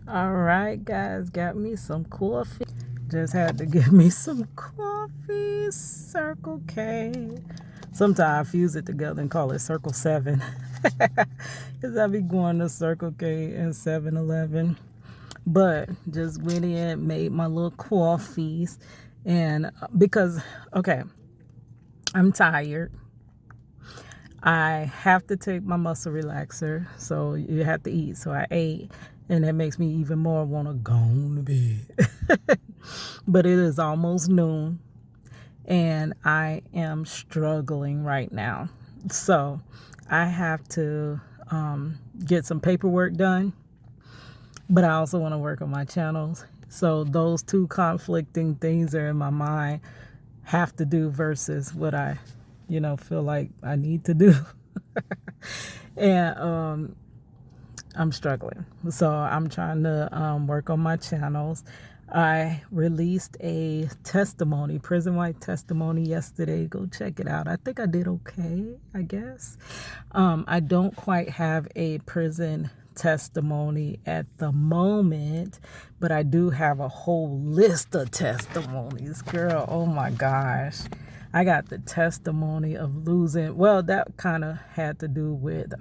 All right, guys, got me some coffee. Just had to get me some coffee. Circle K. Sometimes I fuse it together and call it Circle 7. Because I be going to Circle K and 7-Eleven. But just went in, made my little coffees. And because, okay, I'm tired. I have to take my muscle relaxer, so you have to eat. So I ate, and that makes me even more want to go to bed. But it is almost noon, and I am struggling right now. So I have to get some paperwork done, but I also want to work on my channels. So those two conflicting things are in my mind, have to do versus what I feel like I need to do. And I'm struggling. So I'm trying to work on my channels. I released a testimony, prison white testimony yesterday. Go check it out. I think I did okay, I guess. I don't quite have a prison testimony at the moment, but I do have a whole list of testimonies. Girl, oh my gosh. I got the testimony of losing, well, that kind of had to do with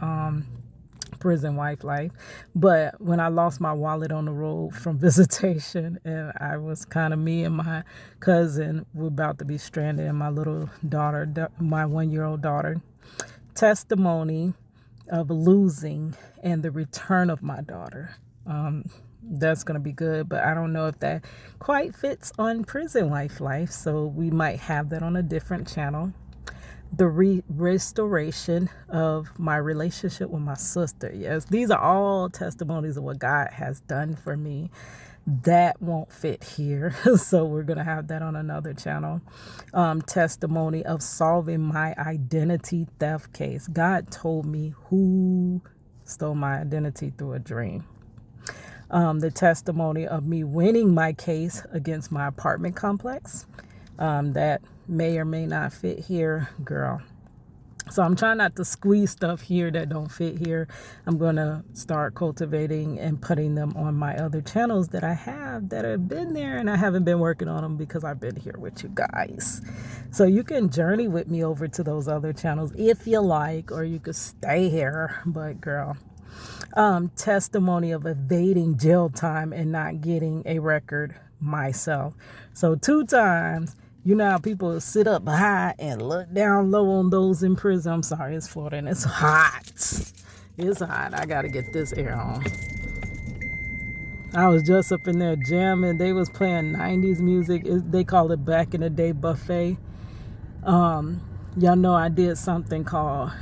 prison wife life, but when I lost my wallet on the road from visitation, and I was kind of, me and my cousin were about to be stranded, and my little daughter, my 1-year-old daughter. Testimony of losing and the return of my daughter. That's going to be good, but I don't know if that quite fits on prison wife life, so we might have that on a different channel. The restoration of my relationship with my sister. Yes, these are all testimonies of what God has done for me. That won't fit here, so we're going to have that on another channel. Testimony of solving my identity theft case. God told me who stole my identity through a dream. The testimony of me winning my case against my apartment complex. That may or may not fit here, girl. So I'm trying not to squeeze stuff here that don't fit here. I'm going to start cultivating and putting them on my other channels that I have that have been there, and I haven't been working on them because I've been here with you guys. So you can journey with me over to those other channels if you like, or you could stay here. But girl, testimony of evading jail time and not getting a record myself. So 2 times. You know how people sit up high and look down low on those in prison. I'm sorry, it's Florida and it's hot. It's hot. I got to get this air on. I was just up in there jamming. They was playing 90s music. They call it back in the day buffet. Y'all know I did something called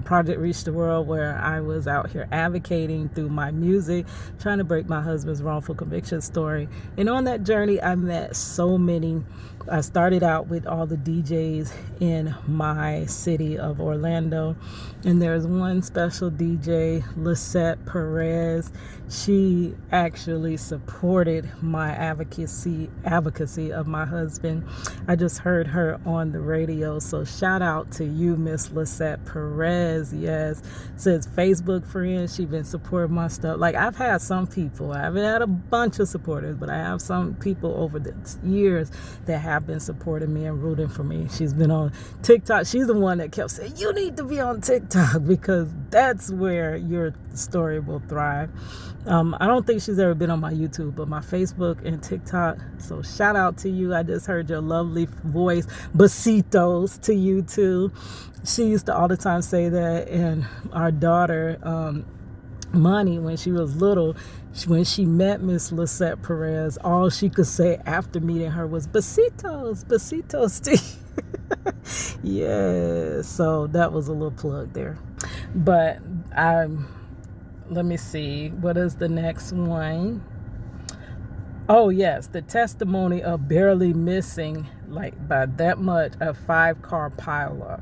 Project Reach the World, where I was out here advocating through my music, trying to break my husband's wrongful conviction story. And on that journey, I met so many. I started out with all the DJs in my city of Orlando. And there's one special DJ, Lisette Perez. She actually supported my advocacy of my husband. I just heard her on the radio. So shout out to you, Miss Lisette Perez. Yes, says Facebook friends. She's been supporting my stuff. Like, I've had some people. I haven't had a bunch of supporters, but I have some people over the years that have been supporting me and rooting for me. She's been on TikTok. She's the one that kept saying, you need to be on TikTok because that's where your story will thrive. I don't think she's ever been on my YouTube, but my Facebook and TikTok. So shout out to you. I just heard your lovely voice. Besitos to you too. She used to all the time say that. And our daughter, Money, when she was little, when she met Miss Lisette Perez, all she could say after meeting her was besitos, besitos to you. Yeah, so that was a little plug there. But let me see, what is the next one? Oh yes, the testimony of barely missing, like by that much, a 5-car pileup,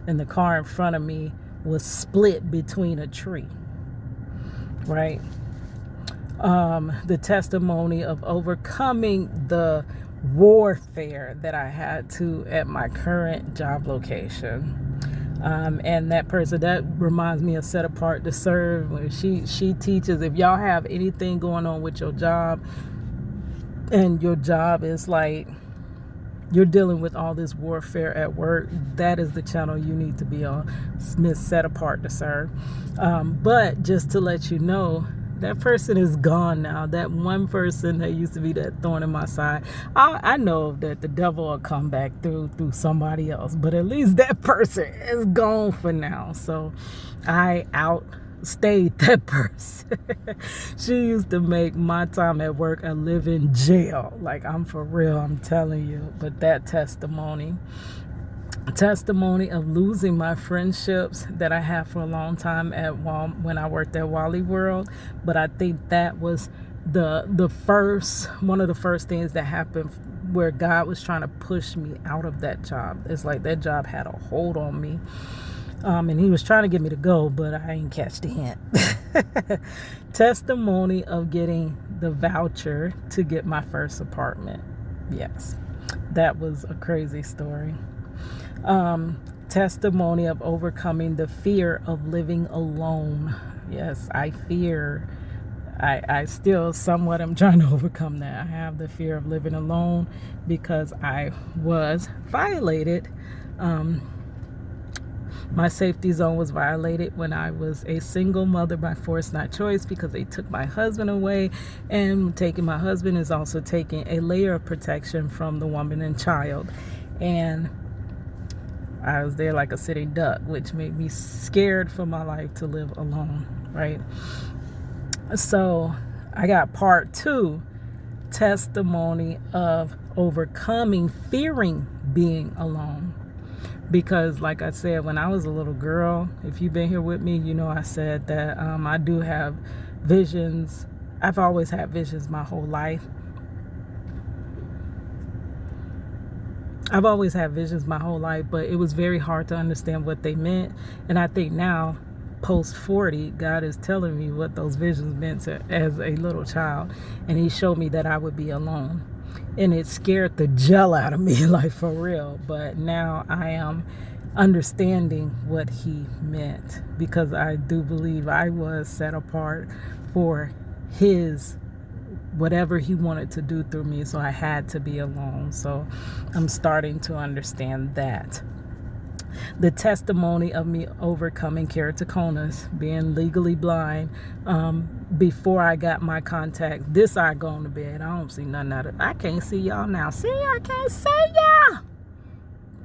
and the car in front of me was split between a tree. Right? The testimony of overcoming the warfare that I had to at my current job location. And that person, that reminds me of Set Apart to Serve, where she teaches, if y'all have anything going on with your job, and your job is like you're dealing with all this warfare at work, that is the channel you need to be on, Miss Set Apart to Serve. But just to let you know, that person is gone now. That one person that used to be that thorn in my side, I know that the devil will come back through somebody else, but at least that person is gone for now. So I outstayed that person. She used to make my time at work a living jail. Like, I'm for real, I'm telling you. But that testimony of losing my friendships that I had for a long time when I worked at Wally World. But I think that was one of the first things that happened, where God was trying to push me out of that job. It's like that job had a hold on me. And he was trying to get me to go, but I ain't catch the hint. Testimony of getting the voucher to get my first apartment. Yes, that was a crazy story. Testimony of overcoming the fear of living alone. Yes, I still somewhat am trying to overcome that. I have the fear of living alone because I was violated. My safety zone was violated when I was a single mother by force, not choice, because they took my husband away, and taking my husband is also taking a layer of protection from the woman and child. And I was there like a sitting duck, which made me scared for my life to live alone, right? So I got part 2, testimony of overcoming fearing being alone. Because like I said, when I was a little girl, if you've been here with me, you know I said that I do have visions. I've always had visions my whole life. But it was very hard to understand what they meant. And I think now, post 40, God is telling me what those visions meant as a little child. And he showed me that I would be alone. And it scared the gel out of me, like for real. But now I am understanding what he meant, because I do believe I was set apart for his whatever he wanted to do through me. So I had to be alone. So I'm starting to understand that. The testimony of me overcoming keratoconus, being legally blind, before I got my contact. This eye going to bed. I don't see nothing out of it. I can't see y'all now. See, I can't see y'all.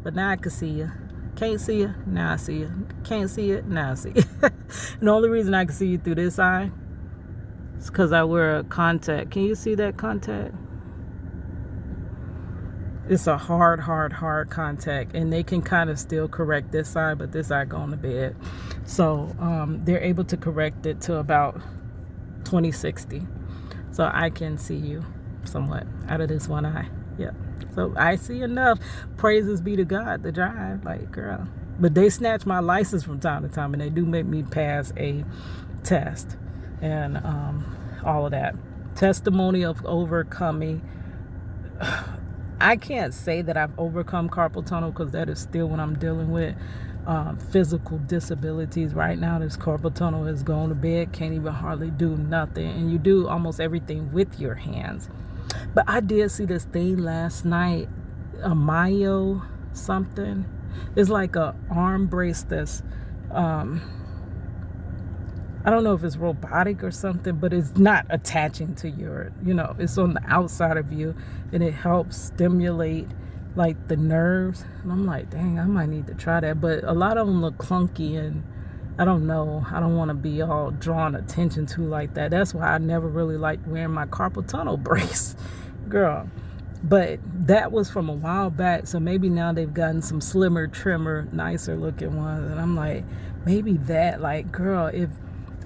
But now I can see you. Can't see you. Now I see you. Can't see it. Now I see you. And the only reason I can see you through this eye is because I wear a contact. Can you see that contact? It's a hard contact, and they can kind of still correct this side, but this eye going to bed. So they're able to correct it to about 20/60. So I can see you somewhat out of this one eye. Yeah. So I see enough. Praises be to God to drive, like, girl. But they snatch my license from time to time, and they do make me pass a test and all of that. Testimony of overcoming. I can't say that I've overcome carpal tunnel, because that is still what I'm dealing with. Physical disabilities. Right now, this carpal tunnel is going to bed, can't even hardly do nothing. And you do almost everything with your hands. But I did see this thing last night, a Mayo something. It's like a arm brace that's, I don't know if it's robotic or something, but it's not attaching to your, it's on the outside of you, and it helps stimulate like the nerves. And I'm like, dang, I might need to try that. But a lot of them look clunky, and I don't know. I don't want to be all drawn attention to like that. That's why I never really liked wearing my carpal tunnel brace, girl. But that was from a while back, so maybe now they've gotten some slimmer, trimmer, nicer looking ones. And I'm like, maybe that, like, girl, if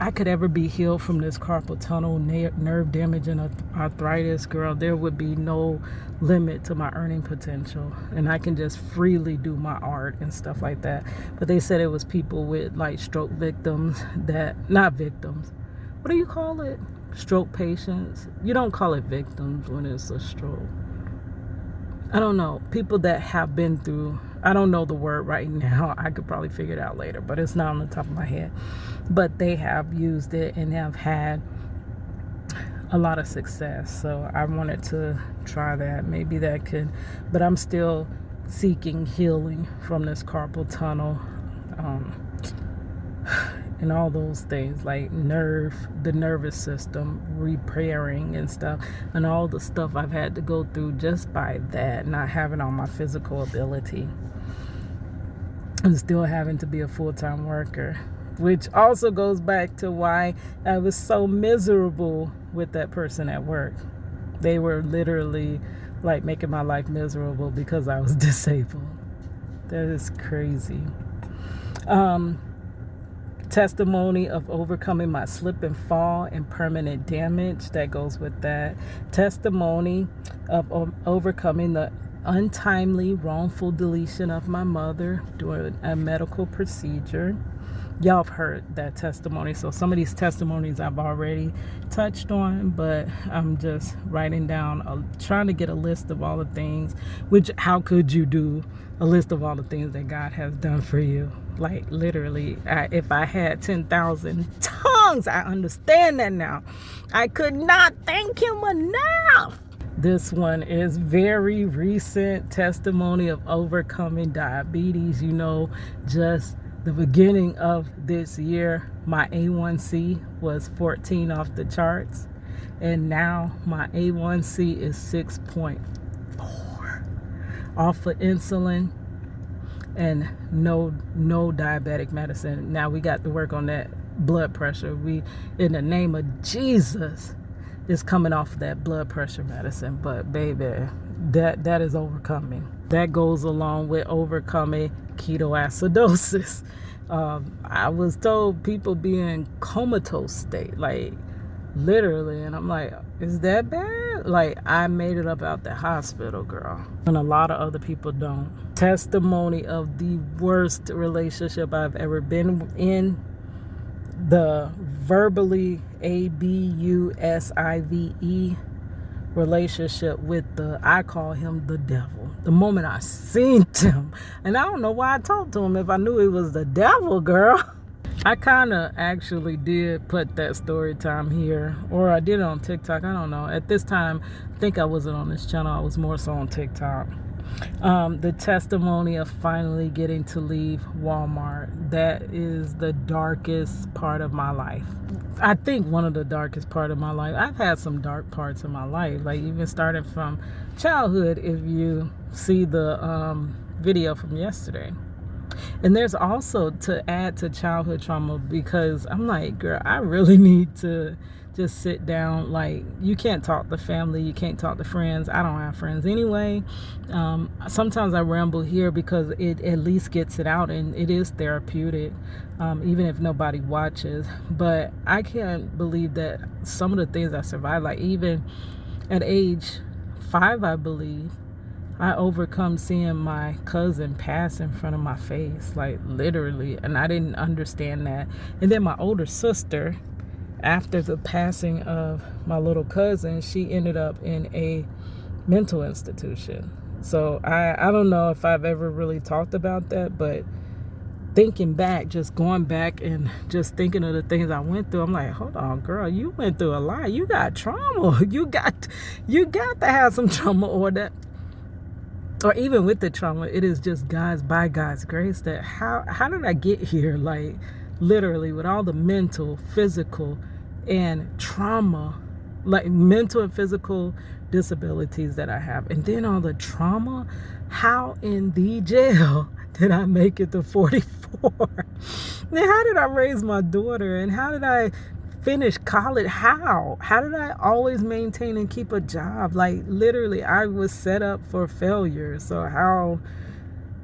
I could ever be healed from this carpal tunnel, nerve damage, and arthritis, girl, there would be no limit to my earning potential. And I can just freely do my art and stuff like that. But they said it was people with like stroke victims not victims. What do you call it? Stroke patients. You don't call it victims when it's a stroke. I don't know. People that have been through I don't know the word right now. I could probably figure it out later, but it's not on the top of my head. But they have used it and have had a lot of success. So I wanted to try that. Maybe that could, but I'm still seeking healing from this carpal tunnel, and all those things like the nervous system repairing and stuff, and all the stuff I've had to go through just by that, not having all my physical ability and still having to be a full-time worker, which also goes back to why I was so miserable with that person at work. They were literally like making my life miserable because I was disabled. That is crazy. Testimony of overcoming my slip and fall and permanent damage. That goes with that. Testimony of overcoming the untimely wrongful deletion of my mother during a medical procedure. Y'all have heard that testimony. So some of these testimonies I've already touched on, but I'm just writing down, trying to get a list of all the things, which how could you do a list of all the things that God has done for you? Like literally, if I had 10,000 tongues, I understand that now. I could not thank him enough. This one is very recent testimony of overcoming diabetes. Just the beginning of this year, my A1C was 14 off the charts, and now my A1C is 6.4 off of insulin and no diabetic medicine. Now we got to work on that blood pressure. We, in the name of Jesus, is coming off that blood pressure medicine. But baby, that is overcoming. That goes along with overcoming ketoacidosis. I was told people be in comatose state, like literally, and I'm like, is that bad? Like, I made it up out the hospital, girl, and a lot of other people don't. Testimony of the worst relationship I've ever been in. The verbally ABUSIVE relationship with I call him the devil. The moment I seen him, and I don't know why I talked to him if I knew it was the devil, girl. I kind of actually did put that story time here, or I did it on TikTok. I don't know. At this time, I think I wasn't on this channel. I was more so on TikTok. The testimony of finally getting to leave Walmart. That is the darkest part of my life. I think one of the darkest part of my life. I've had some dark parts of my life, like even starting from childhood, if you see the video from yesterday. And there's also to add to childhood trauma, because I'm like, girl, I really need to just sit down. Like, you can't talk to family, you can't talk to friends. I don't have friends anyway. Sometimes I ramble here because it at least gets it out, and it is therapeutic, even if nobody watches. But I can't believe that some of the things I survived, like even at age 5, I believe, I overcome seeing my cousin pass in front of my face, like literally, and I didn't understand that. And then my older sister, after the passing of my little cousin, she ended up in a mental institution. So I don't know if I've ever really talked about that, but thinking back, just going back and just thinking of the things I went through, I'm like, hold on, girl, you went through a lot. You got trauma. You got to have some trauma, or even with the trauma, it is just by God's grace that how did I get here? Like literally, with all the mental, physical, and trauma, like mental and physical disabilities that I have, and then all the trauma. How in the jail did I make it to 44? Then how did I raise my daughter? And how did I finish college? How did I always maintain and keep a job? Like literally, I was set up for failure. So how?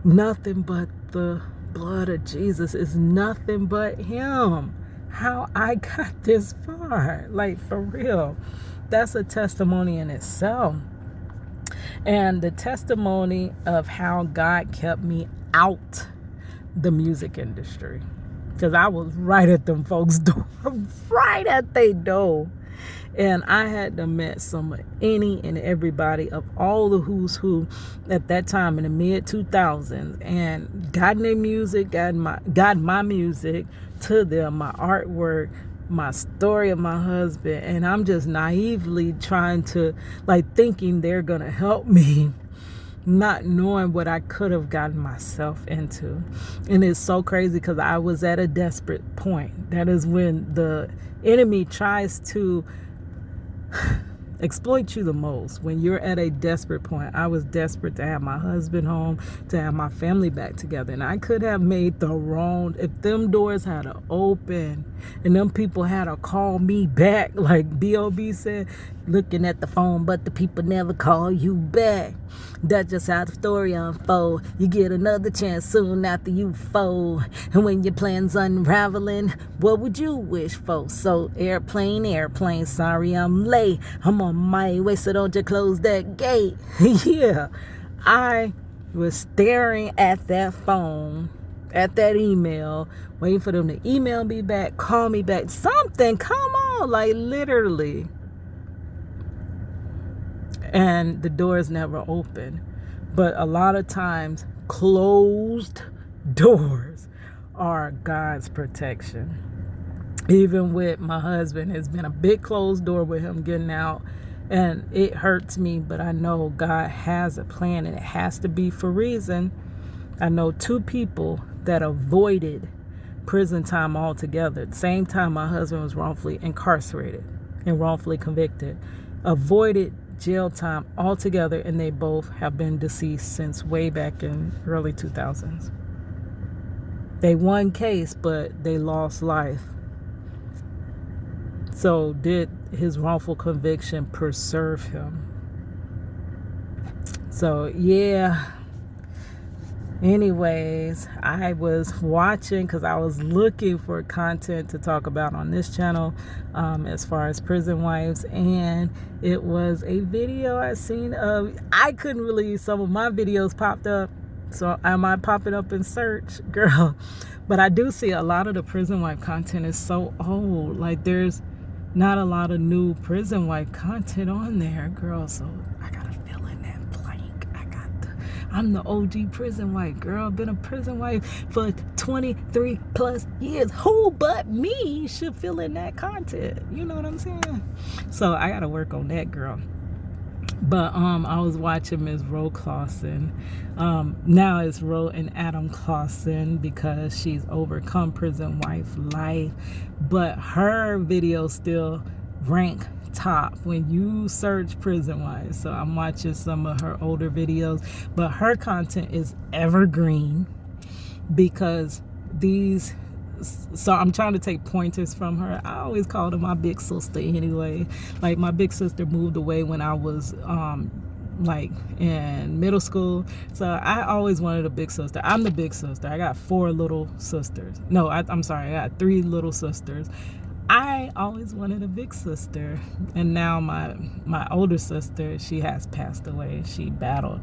Nothing but the blood of Jesus is nothing but him. How I got this far, like for real. That's a testimony in itself. And the testimony of how God kept me out the music industry. Because I was right at them folks' door, right at their door. And I had to met some of any and everybody of all the who's who at that time in the mid 2000s, and got their music, got my music to them, my artwork, my story of my husband, and I'm just naively trying to, like, thinking they're gonna help me, not knowing what I could have gotten myself into. And it's so crazy because I was at a desperate point. That is when the enemy tries to exploit you the most, when you're at a desperate point. I was desperate to have my husband home, to have my family back together, and I could have made the wrong, if them doors had to open and them people had to call me back, like B.O.B. said, looking at the phone but the people never call you back. That's just how the story unfold. You get another chance soon after you fold, and when your plans unraveling, what would you wish for? So airplane, sorry I'm late, I'm on my way, so don't you close that gate. Yeah, I was staring at that phone, at that email, waiting for them to email me back, call me back, something, come on, like literally. And the doors never open. But a lot of times, closed doors are God's protection. Even with my husband, it's been a big closed door with him getting out, and it hurts me, but I know God has a plan, and it has to be for reason. I know 2 people that avoided prison time altogether. At the same time my husband was wrongfully incarcerated and wrongfully convicted, avoided jail time altogether, and they both have been deceased since way back in early 2000s. They won case, but they lost life. So did his wrongful conviction preserve him? So yeah. Anyways, I was watching because I was looking for content to talk about on this channel as far as prison wives, and it was a video I seen of, I couldn't really, some of my videos popped up, so am I popping up in search, girl? But I do see a lot of the prison wife content is so old, like there's not a lot of new prison wife content on there, girl, so I gotta fill in that blank. I'm the OG prison wife, girl. Been a prison wife for 23 plus years. Who but me should fill in that content? You know what I'm saying? So I gotta work on that, girl. But I was watching Ms. Ro Clausen. Now it's Ro and Adam Clausen because she's overcome prison wife life. But her videos still rank top when you search prison wives. So I'm watching some of her older videos, but her content is evergreen because so I'm trying to take pointers from her. I always called her my big sister anyway. Like, my big sister moved away when I was like in middle school, so I always wanted a big sister. I'm the big sister. I got 4 little sisters. No, I'm sorry, I got 3 little sisters. I always wanted a big sister, and now my older sister, she has passed away. She battled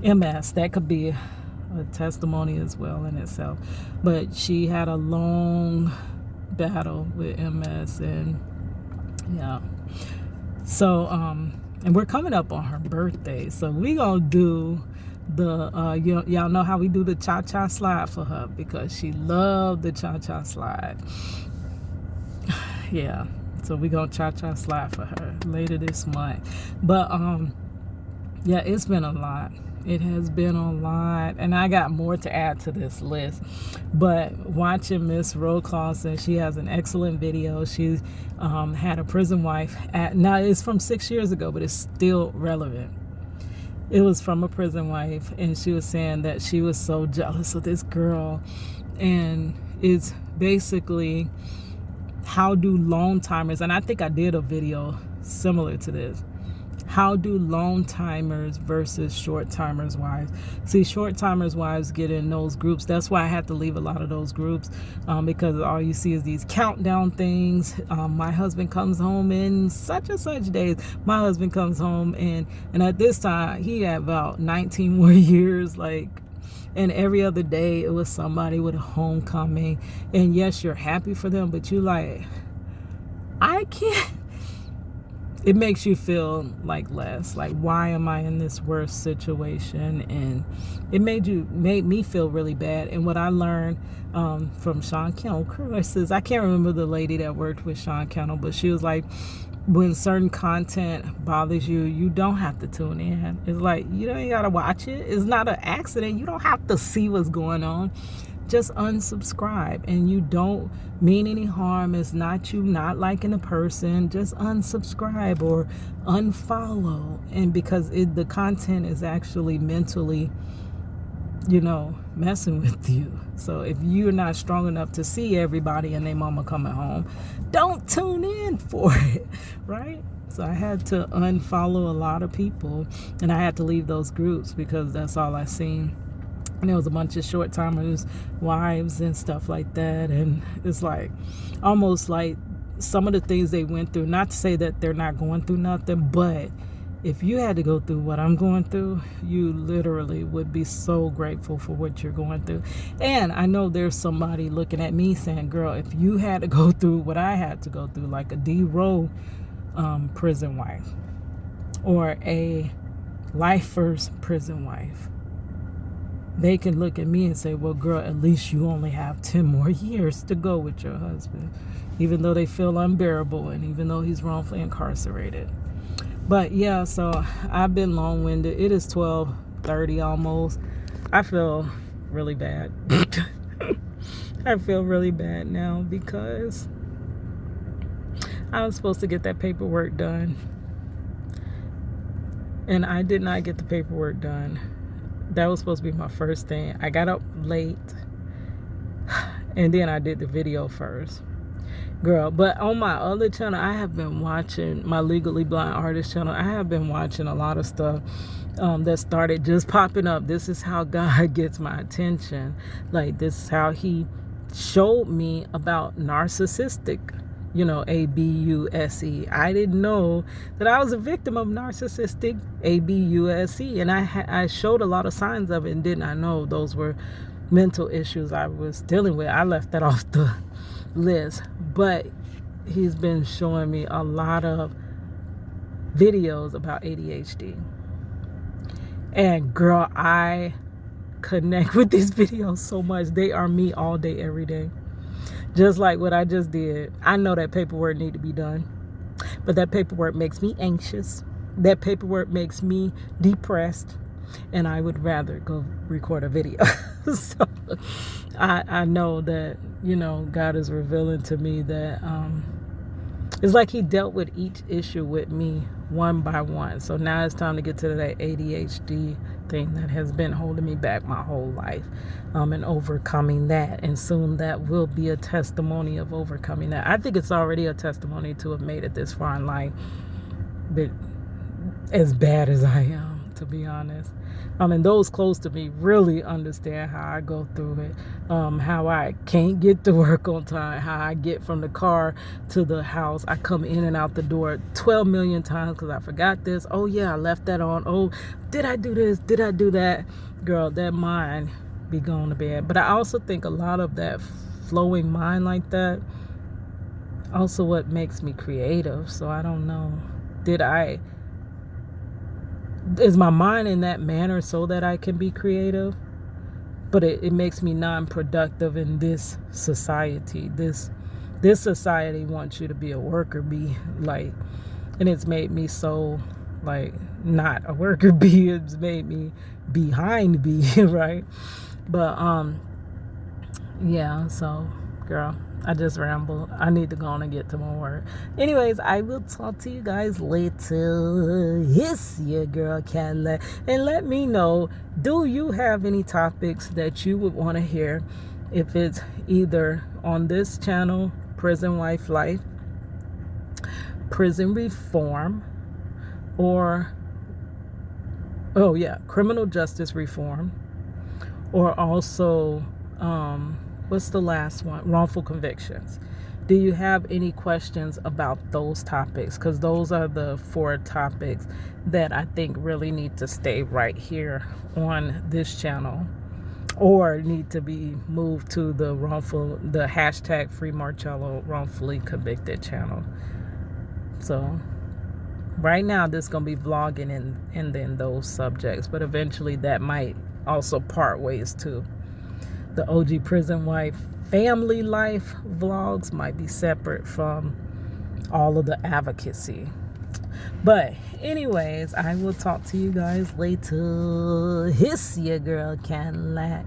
MS. That could be a testimony as well in itself, but she had a long battle with MS, and yeah. So and we're coming up on her birthday, so we gonna do the y'all know how we do the cha-cha slide for her because she loved the cha-cha slide. Yeah, so we gonna cha-cha slide for her later this month. But yeah, it's been a lot. It has been a lot, and I got more to add to this list. But watching Miss Ro Clausen, she has an excellent video. She had a prison wife now it's from 6 years ago, but it's still relevant. It was from a prison wife, and she was saying that she was so jealous of this girl, and it's basically, how do long timers, and I think I did a video similar to this, how do long timers versus short timers wives? See, short timers wives get in those groups. That's why I had to leave a lot of those groups, because all you see is these countdown things. My husband comes home in such and such days. My husband comes home, and at this time he had about 19 more years, like. And every other day it was somebody with a homecoming. And yes, you're happy for them, but you like, I can't. it makes you feel like less. Like, why am I in this worse situation? And it made me feel really bad. And what I learned from Sean Kennel courses, I can't remember the lady that worked with Sean Kennel, but she was like, when certain content bothers you, you don't have to tune in. It's like, you don't gotta watch it. It's not an accident. You don't have to see what's going on. Just unsubscribe, and you don't mean any harm. It's not you not liking a person. Just unsubscribe or unfollow. And because the content is actually mentally, messing with you. So if you're not strong enough to see everybody and their mama coming home, don't tune in for it, right? So I had to unfollow a lot of people, and I had to leave those groups because that's all I seen. And there was a bunch of short timers, wives and stuff like that. And it's like, almost like some of the things they went through, not to say that they're not going through nothing, but if you had to go through what I'm going through, you literally would be so grateful for what you're going through. And I know there's somebody looking at me saying, girl, if you had to go through what I had to go through, like a D-Row prison wife or a lifer's prison wife, they can look at me and say, well, girl, at least you only have 10 more years to go with your husband, even though they feel unbearable and even though he's wrongfully incarcerated. But yeah, so I've been long-winded. It is 12:30 almost. I feel really bad. I feel really bad now because I was supposed to get that paperwork done, and I did not get the paperwork done. That was supposed to be my first thing. I got up late, and then I did the video first. Girl, but on my other channel, I have been watching my Legally Blind Artist channel. I have been watching a lot of stuff that started just popping up. This is how God gets my attention. Like, this is how he showed me about narcissistic, ABUSE. I didn't know that I was a victim of narcissistic ABUSE, and I showed a lot of signs of it, and did not know those were mental issues I was dealing with. I left that off the list, but he's been showing me a lot of videos about ADHD, and girl, I connect with these videos so much. They are me all day, every day. Just like what I just did. I know that paperwork need to be done, but that paperwork makes me anxious. That paperwork makes me depressed, and I would rather go record a video. So I know that, God is revealing to me that it's like he dealt with each issue with me one by one. So now it's time to get to that ADHD thing that has been holding me back my whole life, and overcoming that. And soon that will be a testimony of overcoming that. I think it's already a testimony to have made it this far in life, but as bad as I am, to be honest. And those close to me really understand how I go through it, how I can't get to work on time, how I get from the car to the house. I come in and out the door 12 million times because I forgot this. Oh, yeah, I left that on. Oh, did I do this? Did I do that? Girl, that mind be going to bed. But I also think a lot of that flowing mind like that also what makes me creative. So I don't know. Is my mind in that manner so that I can be creative? But it makes me non-productive in this society. This society wants you to be a worker bee, and it's made me so not a worker bee. It's made me behind bee, right? But yeah. So, girl, I just rambled. I need to go on and get to my work. Anyways, I will talk to you guys later. It's your girl, Cadillac. And let me know, do you have any topics that you would want to hear? If it's either on this channel, Prison Wife Life, Prison Reform, or, criminal justice reform, or also, what's the last one? Wrongful convictions. Do you have any questions about those topics? Because those are the 4 topics that I think really need to stay right here on this channel, or need to be moved to the hashtag Free Marcello Wrongfully Convicted channel. So Right now, this is going to be vlogging and then those subjects, but eventually that might also part ways too. The OG prison wife family life vlogs might be separate from all of the advocacy. But anyways, I will talk to you guys later. Hiss your girl Cadillac.